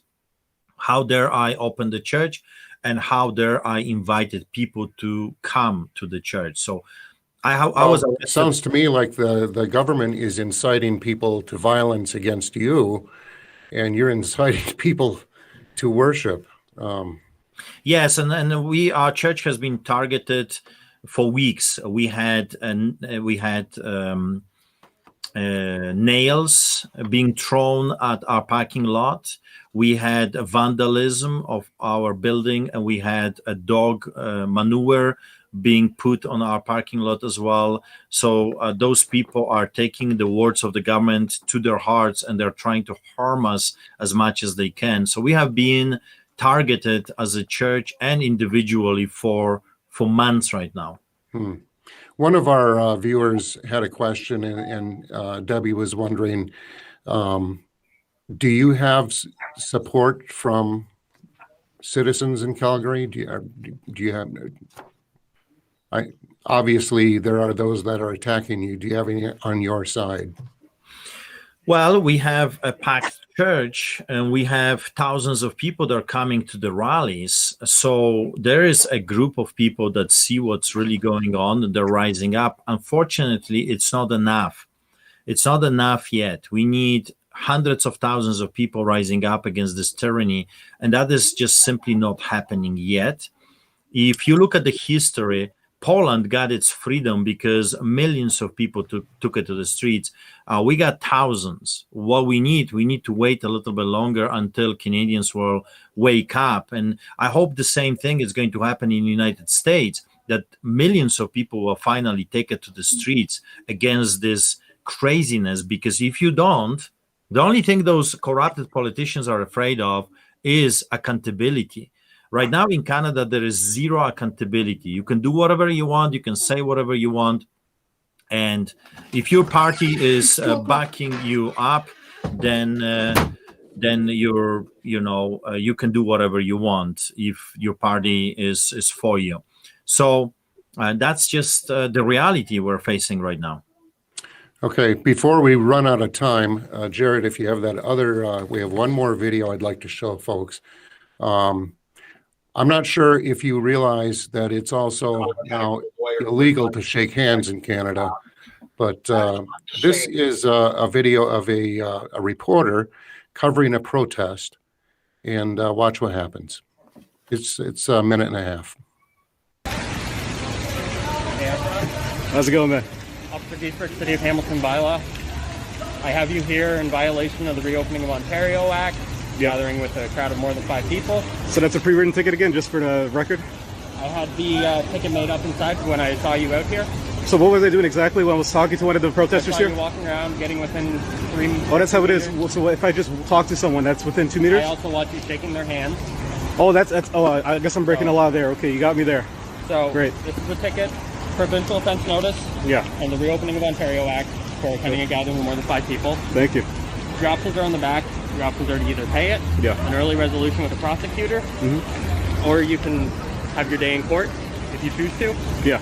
How dare I open the church, and how dare I invited people to come to the church? So it sounds to me like the government is inciting people to violence against you, and you're inciting people to worship. Yes, and our church has been targeted for weeks. We had nails being thrown at our parking lot. We had vandalism of our building, and we had a dog manure being put on our parking lot as well. So those people are taking the words of the government to their hearts, and they're trying to harm us as much as they can. So we have been targeted as a church and individually for months right now. One of our viewers had a question, and Debbie was wondering, do you have support from citizens in Calgary? Do you have? Obviously, there are those that are attacking you. Do you have any on your side? Well, we have a packed church, and we have thousands of people that are coming to the rallies. So there is a group of people that see what's really going on, and they're rising up. Unfortunately, it's not enough. It's not enough yet. We need hundreds of thousands of people rising up against this tyranny, and that is just simply not happening yet. If you look at the history, Poland got its freedom because millions of people took it to the streets. We got thousands. What we need to wait a little bit longer until Canadians will wake up. And I hope the same thing is going to happen in the United States, that millions of people will finally take it to the streets against this craziness, because if you don't, the only thing those corrupted politicians are afraid of is accountability. Right now in Canada, there is zero accountability. You can do whatever you want. You can say whatever you want. And if your party is backing you up, then you're, you can do whatever you want if your party is for you. So that's just the reality we're facing right now. Okay, before we run out of time, Jared, if you have that other, we have one more video I'd like to show folks. I'm not sure if you realize that it's also now illegal to shake hands in Canada, but this is a video of a reporter covering a protest, and watch what happens. It's a minute and a half. How's it going, man? Officer Dietrich, City of Hamilton bylaw. I have you here in violation of the Reopening of Ontario Act, gathering with a crowd of more than 5 people. So that's a pre-written ticket again, just for the record? I had the ticket made up inside when I saw you out here. So what was I doing exactly when I was talking to one of the protesters I saw here? you walking around, getting within 3 meters. Oh, that's how it is. So if I just talk to someone, that's within 2 meters? I also watch you shaking their hands. Oh, I guess I'm breaking a law there. Okay, you got me there. So great. This is the ticket, provincial offense notice, and the Reopening of Ontario Act for attending a gathering with more than 5 people. Thank you. Your options are on the back. Your options are to either pay it, an early resolution with a prosecutor, or you can have your day in court if you choose to. Yeah.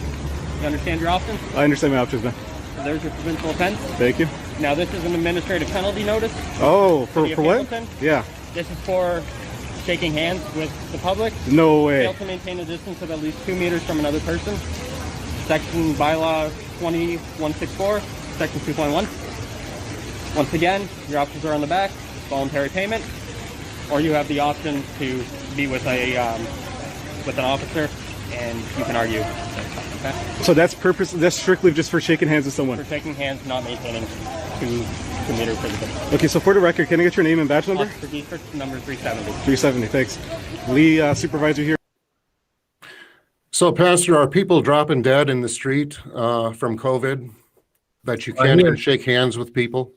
You understand your options? I understand my options, man. So there's your provincial offense. Thank you. Now this is an administrative penalty notice. Oh, for what? Hamilton. Yeah. This is for shaking hands with the public. No way. Fail to maintain a distance of at least 2 meters from another person. Section bylaw 2164, section 2.1. Once again, your options are on the back. Voluntary payment, or you have the option to be with an officer, and you can argue. Okay? So that's strictly just for shaking hands with someone? For shaking hands, not maintaining 2 meter distance. Okay, so for the record, can I get your name and badge number? Officer Dietrich, number 370. 370, thanks. Lee, supervisor here. So, Pastor, are people dropping dead in the street from COVID that you can't even shake hands with people?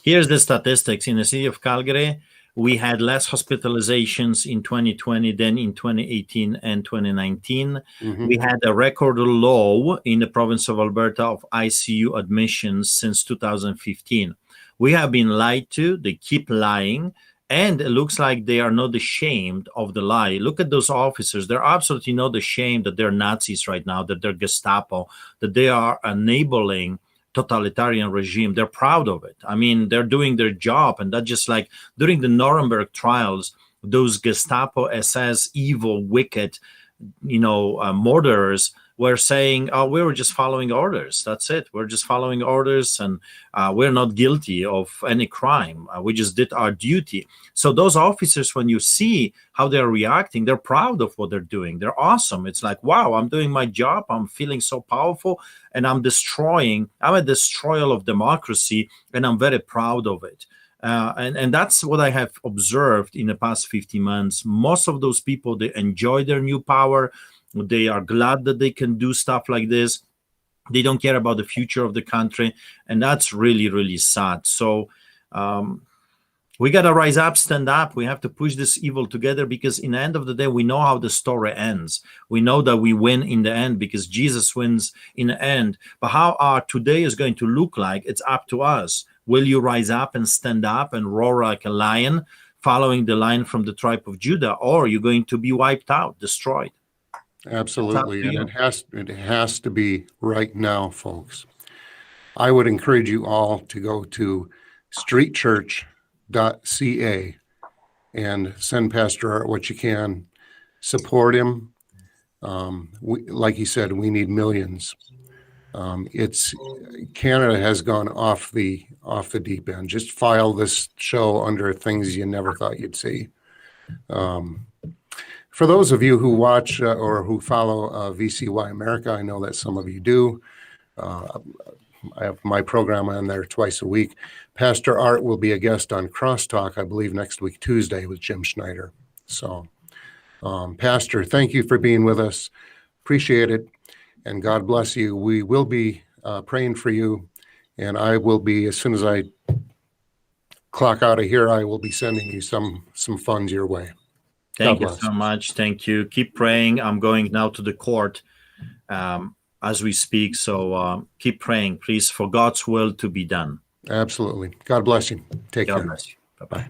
Here's the statistics. In the city of Calgary, we had less hospitalizations in 2020 than in 2018 and 2019. We had a record low in the province of Alberta of ICU admissions since 2015. We have been lied to. They keep lying. And it looks like they are not ashamed of the lie. Look at those officers. They're absolutely not ashamed that they're Nazis right now, that they're Gestapo, that they are enabling totalitarian regime. They're proud of it. I mean, they're doing their job. And that's just like during the Nuremberg trials, those Gestapo, SS, evil, wicked, murderers were saying, oh, we were just following orders. That's it. We're just following orders, and we're not guilty of any crime. We just did our duty. So those officers, when you see how they're reacting, they're proud of what they're doing. They're awesome. It's like, wow, I'm doing my job. I'm feeling so powerful, and I'm a destroyer of democracy, and I'm very proud of it. And that's what I have observed in the past 50 months. Most of those people, they enjoy their new power. They are glad that they can do stuff like this. They don't care about the future of the country. And that's really, really sad. So we got to rise up, stand up. We have to push this evil together, because in the end of the day, we know how the story ends. We know that we win in the end because Jesus wins in the end. But how our today is going to look like, it's up to us. Will you rise up and stand up and roar like a lion, following the line from the tribe of Judah, or are you going to be wiped out, destroyed? Absolutely, and it has to be right now, folks. I would encourage you all to go to streetchurch.ca and send Pastor Art what you can. Support him. Like he said, we need millions. Canada has gone off the deep end. Just file this show under things you never thought you'd see. For those of you who watch or who follow VCY America, I know that some of you do. I have my program on there twice a week. Pastor Art will be a guest on Crosstalk, I believe, next week, Tuesday, with Jim Schneider. So, Pastor, thank you for being with us. Appreciate it. And God bless you. We will be praying for you. And I will be, as soon as I clock out of here, I will be sending you some funds your way. Thank you so much. Thank you. Keep praying. I'm going now to the court as we speak. So keep praying, please, for God's will to be done. Absolutely. God bless you. Take care. God bless you. Bye-bye.